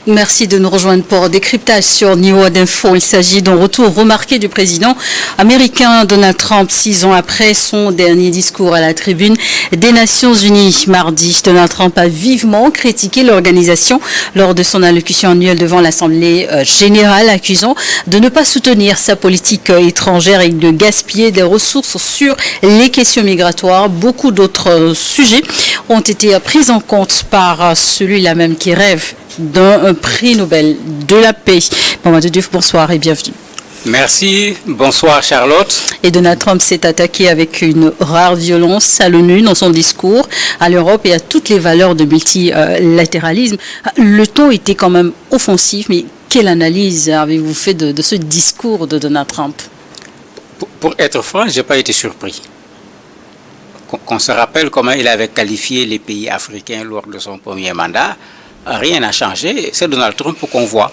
Merci de nous rejoindre pour décryptage sur Niveau d'Info. Il s'agit d'un retour remarqué du président américain Donald Trump 6 ans après son dernier discours à la tribune des Nations Unies. Mardi, Donald Trump a vivement critiqué l'organisation lors de son allocution annuelle devant l'Assemblée générale, accusant de ne pas soutenir sa politique étrangère et de gaspiller des ressources sur les questions migratoires. Beaucoup d'autres sujets ont été pris en compte par celui-là même qui rêve d'un prix Nobel de la paix. Mamadou Diouf, bonsoir et bienvenue. Merci, bonsoir Charlotte. Et Donald Trump s'est attaqué avec une rare violence à l'ONU dans son discours à l'Europe et à toutes les valeurs de multilatéralisme. Le ton était quand même offensif, mais quelle analyse avez-vous fait de ce discours de Donald Trump? Pour être franc, je n'ai pas été surpris. Qu'on se rappelle comment il avait qualifié les pays africains lors de son premier mandat. Rien n'a changé. C'est Donald Trump qu'on voit,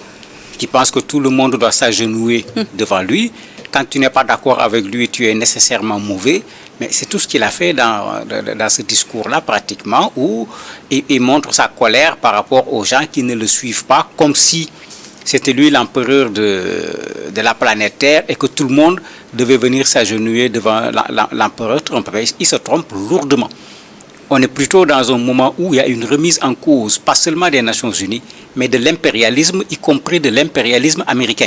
qui pense que tout le monde doit s'agenouiller devant lui. Quand tu n'es pas d'accord avec lui, tu es nécessairement mauvais. Mais c'est tout ce qu'il a fait dans ce discours-là, pratiquement, où il montre sa colère par rapport aux gens qui ne le suivent pas, comme si c'était lui l'empereur de la planète Terre et que tout le monde devait venir s'agenouiller devant l'empereur Trump. Il se trompe lourdement. On est plutôt dans un moment où il y a une remise en cause, pas seulement des Nations Unies, mais de l'impérialisme, y compris de l'impérialisme américain.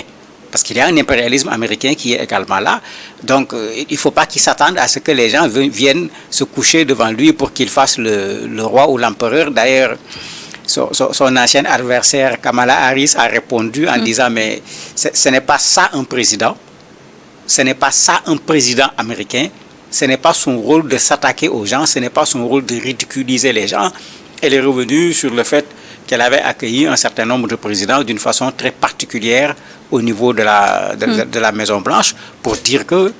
Parce qu'il y a un impérialisme américain qui est également là. Donc, il ne faut pas qu'il s'attende à ce que les gens viennent se coucher devant lui pour qu'il fasse le roi ou l'empereur. D'ailleurs, son ancien adversaire Kamala Harris a répondu en disant « Mais ce n'est pas ça un président. Ce n'est pas ça un président américain. Ce n'est pas son rôle de s'attaquer aux gens, ce n'est pas son rôle de ridiculiser les gens. » Elle est revenue sur le fait qu'elle avait accueilli un certain nombre de présidents d'une façon très particulière au niveau de la Maison-Blanche pour dire que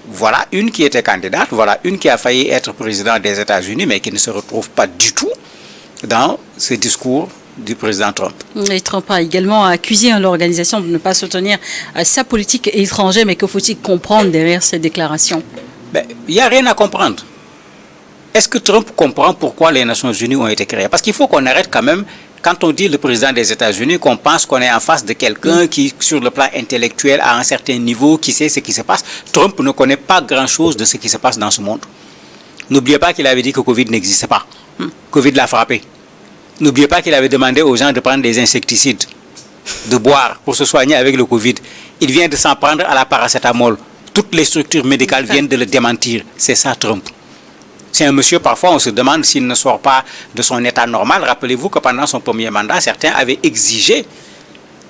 voilà une qui était candidate, voilà une qui a failli être président des États-Unis mais qui ne se retrouve pas du tout dans ce discours du président Trump. Et Trump a également accusé l'organisation de ne pas soutenir sa politique étrangère, mais que faut-il comprendre derrière ces déclarations? Il n'y a rien à comprendre. Est-ce que Trump comprend pourquoi les Nations Unies ont été créées? Parce qu'il faut qu'on arrête quand même, quand on dit le président des États-Unis, qu'on pense qu'on est en face de quelqu'un qui, sur le plan intellectuel, à un certain niveau, qui sait ce qui se passe. Trump ne connaît pas grand-chose de ce qui se passe dans ce monde. N'oubliez pas qu'il avait dit que Covid n'existait pas. Covid l'a frappé. N'oubliez pas qu'il avait demandé aux gens de prendre des insecticides, de boire pour se soigner avec le Covid. Il vient de s'en prendre à la paracétamol. Toutes les structures médicales viennent de le démentir. C'est ça Trump. C'est un monsieur, parfois on se demande s'il ne sort pas de son état normal. Rappelez-vous que pendant son premier mandat, certains avaient exigé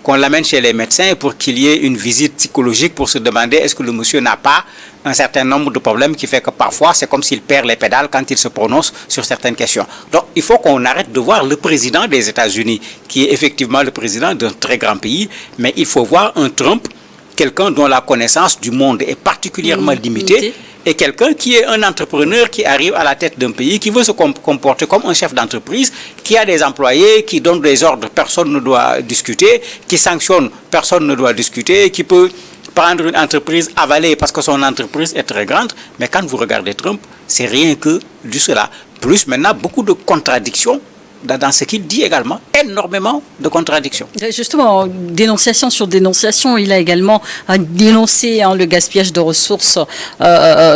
qu'on l'amène chez les médecins pour qu'il y ait une visite psychologique pour se demander est-ce que le monsieur n'a pas un certain nombre de problèmes qui fait que parfois c'est comme s'il perd les pédales quand il se prononce sur certaines questions. Donc il faut qu'on arrête de voir le président des États-Unis qui est effectivement le président d'un très grand pays, mais il faut voir un Trump, quelqu'un dont la connaissance du monde est particulièrement limitée, et quelqu'un qui est un entrepreneur qui arrive à la tête d'un pays, qui veut se comporter comme un chef d'entreprise, qui a des employés, qui donne des ordres, personne ne doit discuter, qui sanctionne, personne ne doit discuter, qui peut prendre une entreprise avalée parce que son entreprise est très grande. Mais quand vous regardez Trump, c'est rien que du cela. Plus maintenant, beaucoup de contradictions dans ce qu'il dit également, énormément de contradictions. Justement, dénonciation sur dénonciation, il a également dénoncé le gaspillage de ressources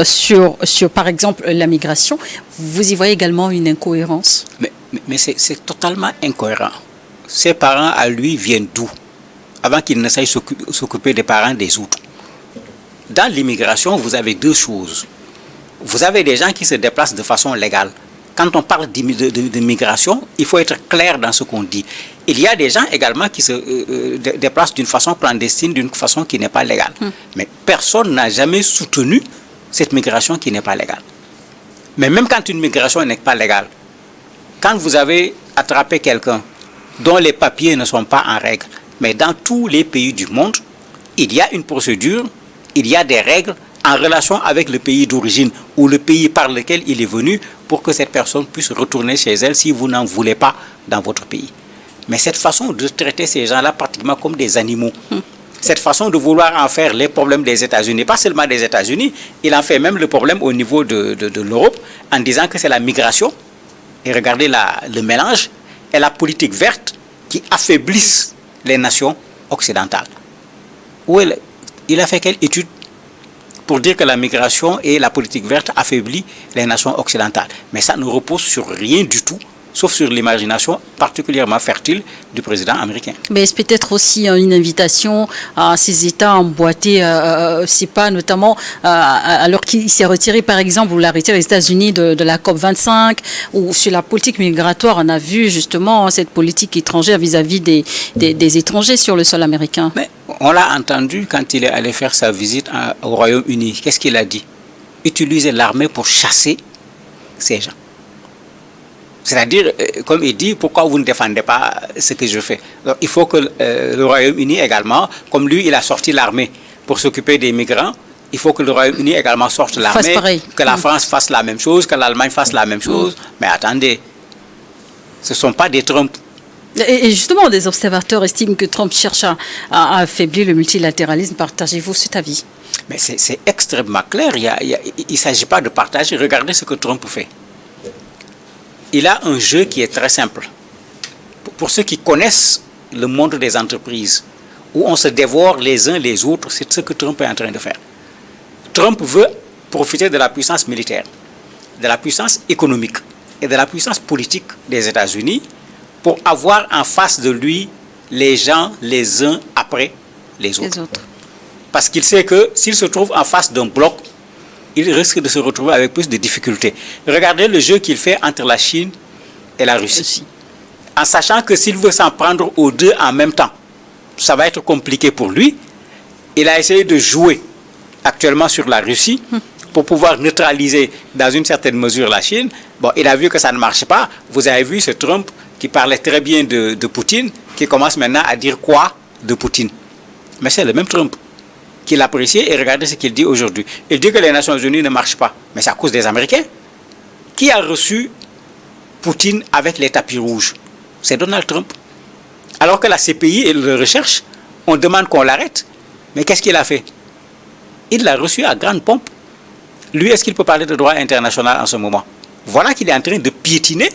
sur, par exemple, la migration. Vous y voyez également une incohérence? Mais c'est totalement incohérent. Ses parents, à lui, viennent d'où? Avant qu'il ne sache s'occuper des parents des autres. Dans l'immigration, vous avez deux choses. Vous avez des gens qui se déplacent de façon légale. Quand on parle de migration, il faut être clair dans ce qu'on dit. Il y a des gens également qui se déplacent d'une façon clandestine, d'une façon qui n'est pas légale. Mais personne n'a jamais soutenu cette migration qui n'est pas légale. Mais même quand une migration n'est pas légale, quand vous avez attrapé quelqu'un dont les papiers ne sont pas en règle, mais dans tous les pays du monde, il y a une procédure, il y a des règles en relation avec le pays d'origine ou le pays par lequel il est venu pour que cette personne puisse retourner chez elle si vous n'en voulez pas dans votre pays. Mais cette façon de traiter ces gens-là pratiquement comme des animaux, cette façon de vouloir en faire les problèmes des États-Unis, pas seulement des États-Unis, il en fait même le problème au niveau de l'Europe en disant que c'est la migration, et regardez le mélange, et la politique verte qui affaiblissent les nations occidentales. Il a fait quelle étude pour dire que la migration et la politique verte affaiblit les nations occidentales? Mais ça ne repose sur rien du tout, sauf sur l'imagination particulièrement fertile du président américain. Mais c'est peut-être aussi une invitation à ces États emboîtés, c'est pas notamment alors qu'il s'est retiré, par exemple, ou l'a retiré les États-Unis de la COP25, ou sur la politique migratoire, on a vu justement cette politique étrangère vis-à-vis des étrangers sur le sol américain. Mais on l'a entendu quand il est allé faire sa visite au Royaume-Uni. Qu'est-ce qu'il a dit? Utiliser l'armée pour chasser ces gens. C'est-à-dire, comme il dit, pourquoi vous ne défendez pas ce que je fais? Donc, il faut que le Royaume-Uni également, comme lui, il a sorti l'armée pour s'occuper des migrants, il faut que le Royaume-Uni également sorte l'armée, que la France fasse la même chose, que l'Allemagne fasse la même chose. Mais attendez, ce ne sont pas des Trump. Et justement, des observateurs estiment que Trump cherche à affaiblir le multilatéralisme. Partagez-vous cet avis? Mais c'est extrêmement clair. Il ne s'agit pas de partager. Regardez ce que Trump fait. Il a un jeu qui est très simple. Pour ceux qui connaissent le monde des entreprises, où on se dévore les uns les autres, c'est ce que Trump est en train de faire. Trump veut profiter de la puissance militaire, de la puissance économique et de la puissance politique des États-Unis pour avoir en face de lui les gens les uns après les autres. Parce qu'il sait que s'il se trouve en face d'un bloc, il risque de se retrouver avec plus de difficultés. Regardez le jeu qu'il fait entre la Chine et la Russie. En sachant que s'il veut s'en prendre aux deux en même temps, ça va être compliqué pour lui. Il a essayé de jouer actuellement sur la Russie pour pouvoir neutraliser dans une certaine mesure la Chine. Bon, il a vu que ça ne marche pas. Vous avez vu ce Trump qui parlait très bien de Poutine, qui commence maintenant à dire quoi de Poutine? Mais c'est le même Trump qu'il appréciait, et regardez ce qu'il dit aujourd'hui. Il dit que les Nations Unies ne marchent pas, mais c'est à cause des Américains. Qui a reçu Poutine avec les tapis rouges? C'est Donald Trump. Alors que la CPI et le recherche, on demande qu'on l'arrête. Mais qu'est-ce qu'il a fait? Il l'a reçu à grande pompe. Lui, est-ce qu'il peut parler de droit international en ce moment? Voilà qu'il est en train de piétiner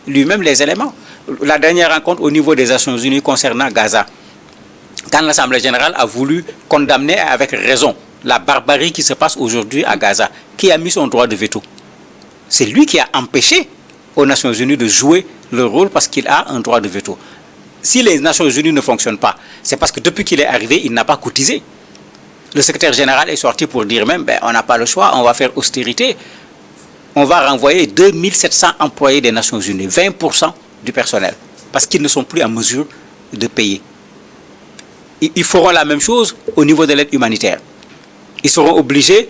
lui-même les éléments. La dernière rencontre au niveau des Nations Unies concernant Gaza, quand l'Assemblée générale a voulu condamner avec raison la barbarie qui se passe aujourd'hui à Gaza, qui a mis son droit de veto? C'est lui qui a empêché aux Nations Unies de jouer leur rôle parce qu'il a un droit de veto. Si les Nations Unies ne fonctionnent pas, c'est parce que depuis qu'il est arrivé, il n'a pas cotisé. Le secrétaire général est sorti pour dire même, on n'a pas le choix, on va faire austérité. On va renvoyer 2700 employés des Nations Unies, 20% du personnel, parce qu'ils ne sont plus en mesure de payer. Ils feront la même chose au niveau de l'aide humanitaire. Ils seront obligés,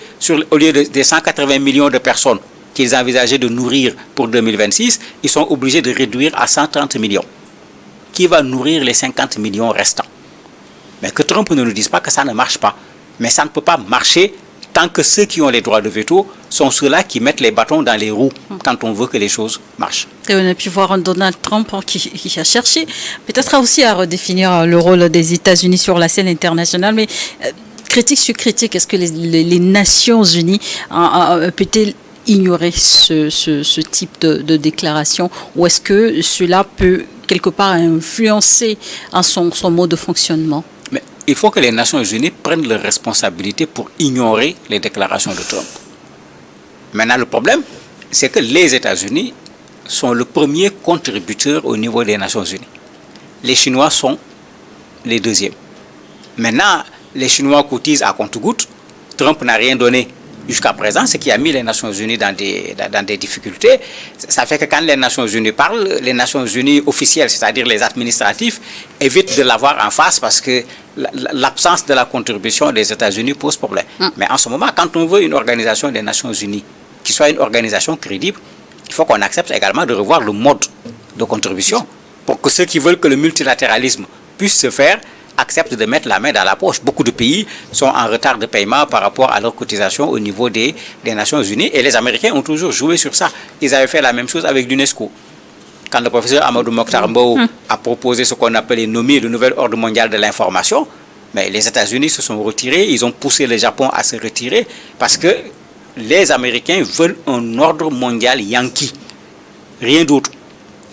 au lieu des 180 millions de personnes qu'ils envisageaient de nourrir pour 2026, ils sont obligés de réduire à 130 millions. Qui va nourrir les 50 millions restants? Mais que Trump ne nous dise pas que ça ne marche pas. Mais ça ne peut pas marcher tant que ceux qui ont les droits de veto sont ceux-là qui mettent les bâtons dans les roues quand on veut que les choses marchent. Et on a pu voir un Donald Trump qui a cherché peut-être aussi à redéfinir le rôle des États-Unis sur la scène internationale, mais critique sur critique, est-ce que les Nations Unies peut-elles ignorer ce type de déclaration, ou est-ce que cela peut quelque part influencer son mode de fonctionnement? Mais il faut que les Nations Unies prennent leurs responsabilités pour ignorer les déclarations de Trump. Maintenant, le problème, c'est que les États-Unis sont le premier contributeur au niveau des Nations Unies. Les Chinois sont les deuxièmes. Maintenant, les Chinois cotisent à compte-gouttes. Trump n'a rien donné jusqu'à présent, ce qui a mis les Nations Unies dans des difficultés. Ça fait que quand les Nations Unies parlent, les Nations Unies officielles, c'est-à-dire les administratifs, évitent de l'avoir en face parce que l'absence de la contribution des États-Unis pose problème. Mais en ce moment, quand on veut une organisation des Nations Unies qui soit une organisation crédible, il faut qu'on accepte également de revoir le mode de contribution pour que ceux qui veulent que le multilatéralisme puisse se faire acceptent de mettre la main dans la poche. Beaucoup de pays sont en retard de paiement par rapport à leur cotisation au niveau des Nations Unies, et les Américains ont toujours joué sur ça. Ils avaient fait la même chose avec l'UNESCO. Quand le professeur Amadou Mokhtar Mbow a proposé ce qu'on appelle les nommés, le nouvel ordre mondial de l'information, mais les États-Unis se sont retirés, ils ont poussé le Japon à se retirer parce que les Américains veulent un ordre mondial yankee, rien d'autre.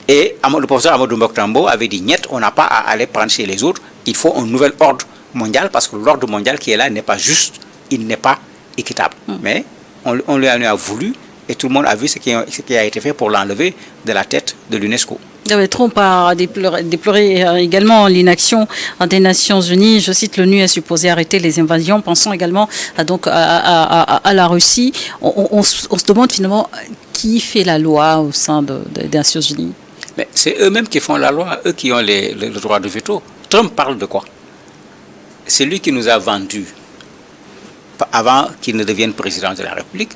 Et le professeur Amadou Moktambo avait dit, niet, on n'a pas à aller prendre chez les autres, il faut un nouvel ordre mondial, parce que l'ordre mondial qui est là n'est pas juste, il n'est pas équitable. Mais on lui a voulu, et tout le monde a vu ce qui a été fait pour l'enlever de la tête de l'UNESCO. Trump a déploré également l'inaction des Nations Unies. Je cite, l'ONU est supposée arrêter les invasions. Pensons également à la Russie. On se demande finalement qui fait la loi au sein des Nations Unies. Mais c'est eux-mêmes qui font la loi, eux qui ont le droit de veto. Trump parle de quoi? C'est lui qui nous a vendus avant qu'il ne devienne président de la République.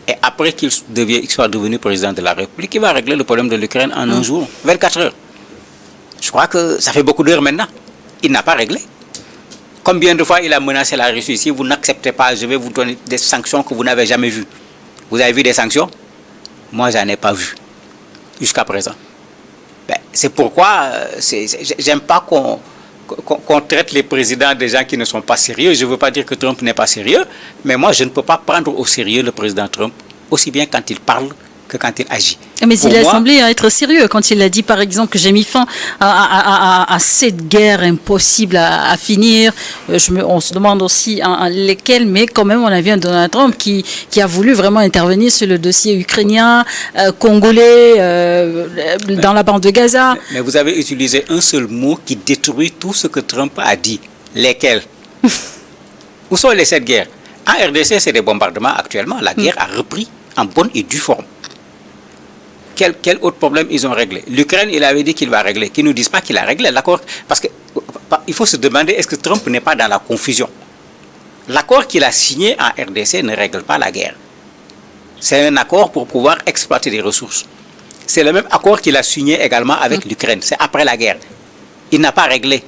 Et après qu'il soit devenu président de la République, il va régler le problème de l'Ukraine en un jour, 24 heures. Je crois que ça fait beaucoup d'heures maintenant. Il n'a pas réglé. Combien de fois il a menacé la Russie? Si vous n'acceptez pas, je vais vous donner des sanctions que vous n'avez jamais vues. Vous avez vu des sanctions? Moi, je n'en ai pas vu jusqu'à présent. C'est pourquoi j'aime pas qu'on traite les présidents des gens qui ne sont pas sérieux. Je ne veux pas dire que Trump n'est pas sérieux, mais moi, je ne peux pas prendre au sérieux le président Trump, aussi bien quand il parle que quand il agit. Mais il a semblé être sérieux quand il a dit, par exemple, que j'ai mis fin à cette guerre impossible à finir. On se demande aussi lesquelles, mais quand même, on a vu un Donald Trump qui a voulu vraiment intervenir sur le dossier ukrainien, congolais, dans la bande de Gaza. Mais vous avez utilisé un seul mot qui détruit tout ce que Trump a dit. Lesquels? Où sont les 7 guerres? En RDC, c'est des bombardements actuellement. La guerre a repris en bonne et due forme. Quel autre problème ils ont réglé? L'Ukraine, il avait dit qu'il va régler. Qu'ils ne nous disent pas qu'il a réglé l'accord. Parce qu'il faut se demander, est-ce que Trump n'est pas dans la confusion? L'accord qu'il a signé en RDC ne règle pas la guerre. C'est un accord pour pouvoir exploiter des ressources. C'est le même accord qu'il a signé également avec l'Ukraine. C'est après la guerre. Il n'a pas réglé.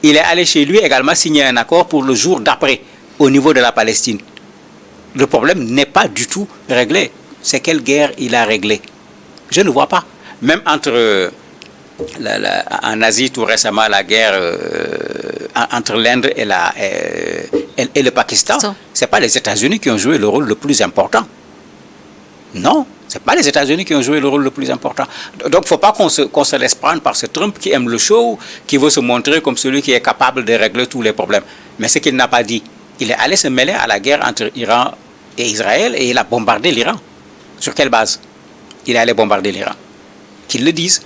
Il est allé chez lui également signer un accord pour le jour d'après, au niveau de la Palestine. Le problème n'est pas du tout réglé. C'est quelle guerre il a réglé? Je ne vois pas. Même entre en Asie tout récemment, la guerre entre l'Inde et le Pakistan, ce n'est pas les États-Unis qui ont joué le rôle le plus important. Non, ce n'est pas les États-Unis qui ont joué le rôle le plus important. Donc il ne faut pas qu'on se laisse prendre par ce Trump qui aime le show, qui veut se montrer comme celui qui est capable de régler tous les problèmes. Mais ce qu'il n'a pas dit, il est allé se mêler à la guerre entre Iran et Israël et il a bombardé l'Iran. Sur quelle base? Il est allé bombarder l'Iran. Qu'ils le disent.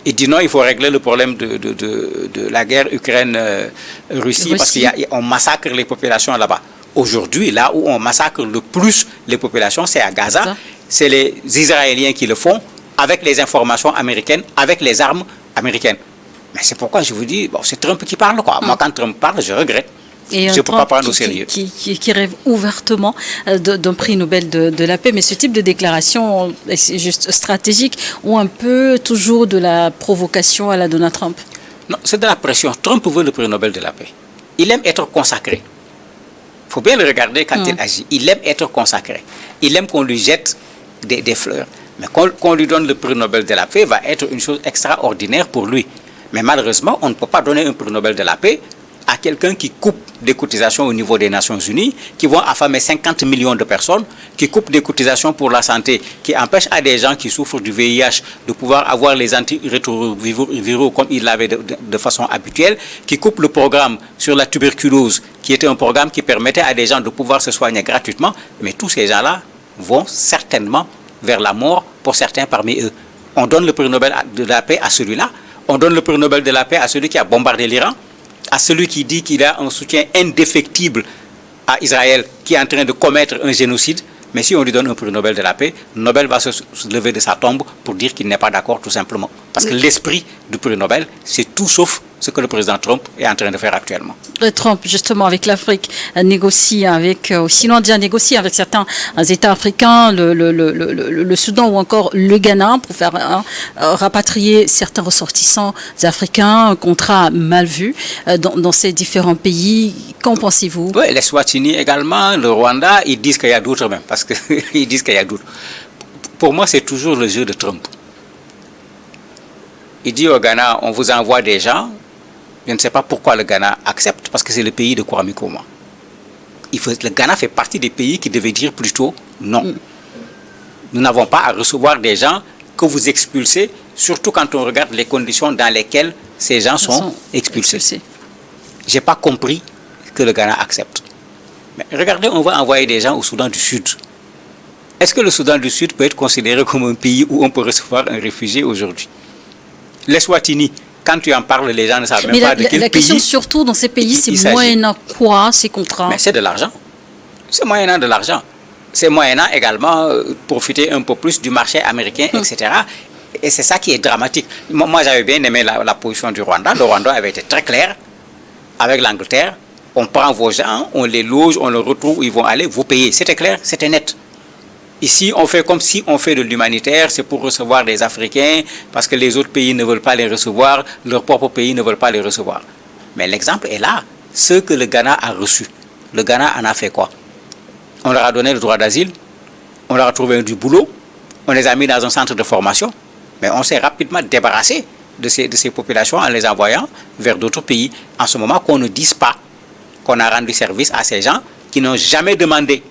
Il dit non, il faut régler le problème de la guerre Ukraine-Russie parce qu'on massacre les populations là-bas. Aujourd'hui, là où on massacre le plus les populations, c'est à Gaza. C'est les Israéliens qui le font avec les informations américaines, avec les armes américaines. Mais c'est pourquoi je vous dis, bon, c'est Trump qui parle, quoi. Moi, quand Trump parle, je regrette. Et je ne peux pas prendre au sérieux. Qui rêve ouvertement d'un prix Nobel de la paix. Mais ce type de déclaration, c'est juste stratégique ou un peu toujours de la provocation à la Donald Trump? Non, c'est de la pression. Trump veut le prix Nobel de la paix. Il aime être consacré. Il faut bien le regarder quand il agit. Il aime être consacré. Il aime qu'on lui jette des fleurs. Mais qu'on lui donne le prix Nobel de la paix va être une chose extraordinaire pour lui. Mais malheureusement, on ne peut pas donner un prix Nobel de la paix à quelqu'un qui coupe des cotisations au niveau des Nations Unies, qui vont affamer 50 millions de personnes, qui coupe des cotisations pour la santé, qui empêche à des gens qui souffrent du VIH de pouvoir avoir les antirétroviraux comme ils l'avaient de façon habituelle, qui coupe le programme sur la tuberculose, qui était un programme qui permettait à des gens de pouvoir se soigner gratuitement, mais tous ces gens-là vont certainement vers la mort pour certains parmi eux. On donne le prix Nobel de la paix à celui-là, on donne le prix Nobel de la paix à celui qui a bombardé l'Iran, à celui qui dit qu'il a un soutien indéfectible à Israël qui est en train de commettre un génocide. Mais si on lui donne un prix Nobel de la paix, Nobel va se lever de sa tombe pour dire qu'il n'est pas d'accord tout simplement. Parce que l'esprit du prix Nobel, c'est tout sauf ce que le président Trump est en train de faire actuellement. Trump, justement, avec l'Afrique, négocie avec, sinon déjà négocie avec certains États africains, le Soudan ou encore le Ghana, pour faire rapatrier certains ressortissants africains, un contrat mal vu dans ces différents pays. Qu'en pensez-vous? Oui, les Swatini également, le Rwanda, ils disent qu'il y a d'autres même, parce qu'ils disent qu'il y a d'autres. Pour moi, c'est toujours le jeu de Trump. Il dit au Ghana, on vous envoie des gens. Je ne sais pas pourquoi le Ghana accepte, parce que c'est le pays de Kwame Nkrumah. Le Ghana fait partie des pays qui devaient dire plutôt non. Nous n'avons pas à recevoir des gens que vous expulsez surtout quand on regarde les conditions dans lesquelles ces gens sont expulsés. Je n'ai pas compris que le Ghana accepte. Mais regardez, on va envoyer des gens au Soudan du Sud. Est-ce que le Soudan du Sud peut être considéré comme un pays où on peut recevoir un réfugié aujourd'hui? L'Eswatini, quand tu en parles, les gens ne savent même pas de quel pays. La question surtout dans ces pays, c'est moyennant quoi ces contrats? Mais c'est de l'argent. C'est moyennant de l'argent. C'est moyennant également profiter un peu plus du marché américain, etc. Et c'est ça qui est dramatique. Moi, j'avais bien aimé la position du Rwanda. Le Rwanda avait été très clair avec l'Angleterre. On prend vos gens, on les loge, on les retrouve où ils vont aller, vous payez. C'était clair, c'était net. Ici, on fait comme si on fait de l'humanitaire, c'est pour recevoir des Africains, parce que les autres pays ne veulent pas les recevoir, leur propre pays ne veulent pas les recevoir. Mais l'exemple est là. Ceux que le Ghana a reçus, le Ghana en a fait quoi? On leur a donné le droit d'asile, on leur a trouvé du boulot, on les a mis dans un centre de formation, mais on s'est rapidement débarrassé de ces populations en les envoyant vers d'autres pays. En ce moment, qu'on ne dise pas qu'on a rendu service à ces gens qui n'ont jamais demandé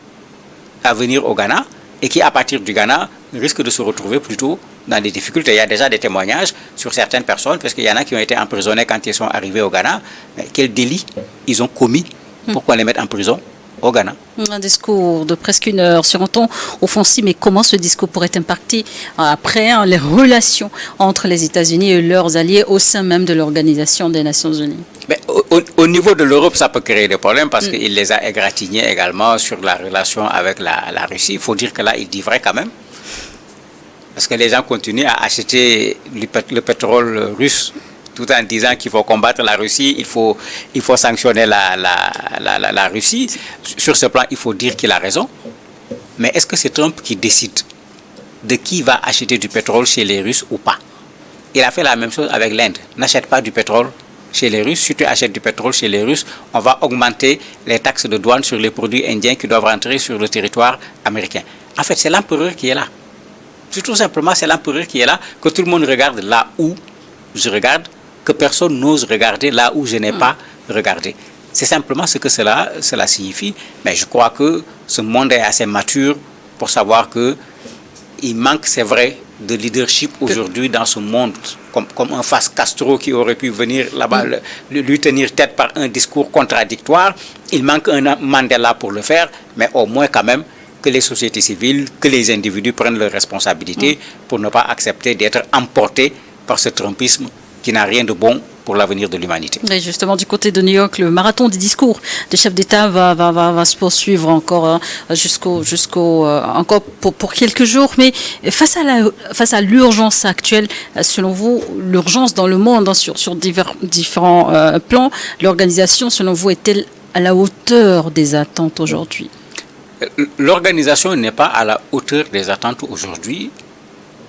à venir au Ghana et qui, à partir du Ghana, risquent de se retrouver plutôt dans des difficultés. Il y a déjà des témoignages sur certaines personnes, parce qu'il y en a qui ont été emprisonnés quand ils sont arrivés au Ghana. Mais quel délit ils ont commis pour qu'on les mette en prison au Ghana? Un discours de presque 1 heure sur un ton offensif, mais comment ce discours pourrait impacter après les relations entre les États-Unis et leurs alliés au sein même de l'Organisation des Nations Unies? Mais au niveau de l'Europe, ça peut créer des problèmes parce qu'il les a égratignés également sur la relation avec la Russie. Il faut dire que là, il dit vrai quand même. Parce que les gens continuent à acheter le pétrole russe tout en disant qu'il faut combattre la Russie, il faut sanctionner la Russie. Sur ce plan, il faut dire qu'il a raison. Mais est-ce que c'est Trump qui décide de qui va acheter du pétrole chez les Russes ou pas? Il a fait la même chose avec l'Inde. N'achète pas du pétrole chez les Russes. Si tu achètes du pétrole chez les Russes, on va augmenter les taxes de douane sur les produits indiens qui doivent rentrer sur le territoire américain. En fait, c'est l'empereur qui est là. Tout simplement, c'est l'empereur qui est là, que tout le monde regarde là où je regarde, que personne n'ose regarder là où je n'ai pas regardé. C'est simplement ce que cela signifie. Mais je crois que ce monde est assez mature pour savoir qu'il manque, c'est vrai, de leadership aujourd'hui dans ce monde, comme un face Castro qui aurait pu venir là-bas lui tenir tête par un discours contradictoire. Il manque un Mandela pour le faire, mais au moins quand même que les sociétés civiles, que les individus prennent leurs responsabilités pour ne pas accepter d'être emportés par ce trumpisme qui n'a rien de bon pour l'avenir de l'humanité. Et justement, du côté de New York, le marathon des discours des chefs d'État va se poursuivre encore encore pour quelques jours. Mais face à l'urgence actuelle, selon vous, l'urgence dans le monde sur différents plans, l'organisation, selon vous, est-elle à la hauteur des attentes aujourd'hui? L'organisation n'est pas à la hauteur des attentes aujourd'hui,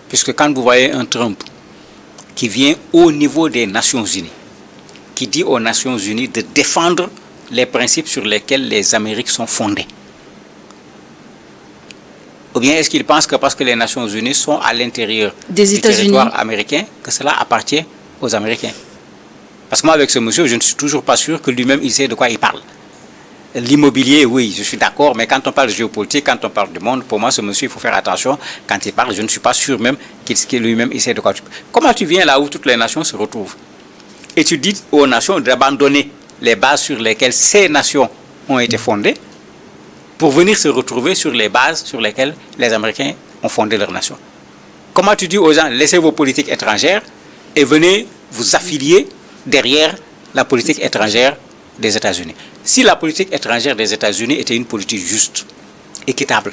puisque quand vous voyez un Trump qui vient au niveau des Nations Unies, qui dit aux Nations Unies de défendre les principes sur lesquels les Amériques sont fondées. Ou bien est-ce qu'il pense que parce que les Nations Unies sont à l'intérieur du territoire américain, que cela appartient aux Américains? Parce que moi, avec ce monsieur, je ne suis toujours pas sûr que lui-même, il sait de quoi il parle. L'immobilier, oui, je suis d'accord, mais quand on parle de géopolitique, quand on parle du monde, pour moi, ce monsieur, il faut faire attention. Quand il parle, je ne suis pas sûr même qu'il lui-même essaie de quoi. Comment tu viens là où toutes les nations se retrouvent et tu dis aux nations d'abandonner les bases sur lesquelles ces nations ont été fondées pour venir se retrouver sur les bases sur lesquelles les Américains ont fondé leur nation? Comment tu dis aux gens, laissez vos politiques étrangères et venez vous affilier derrière la politique étrangère des États-Unis? Si la politique étrangère des États-Unis était une politique juste, équitable,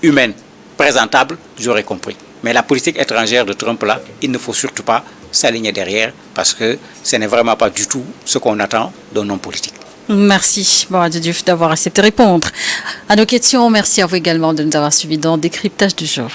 humaine, présentable, j'aurais compris. Mais la politique étrangère de Trump, là, il ne faut surtout pas s'aligner derrière parce que ce n'est vraiment pas du tout ce qu'on attend d'un homme politique. Merci, Bourad Diouf, d'avoir accepté de répondre à nos questions. Merci à vous également de nous avoir suivis dans Décryptage du jour.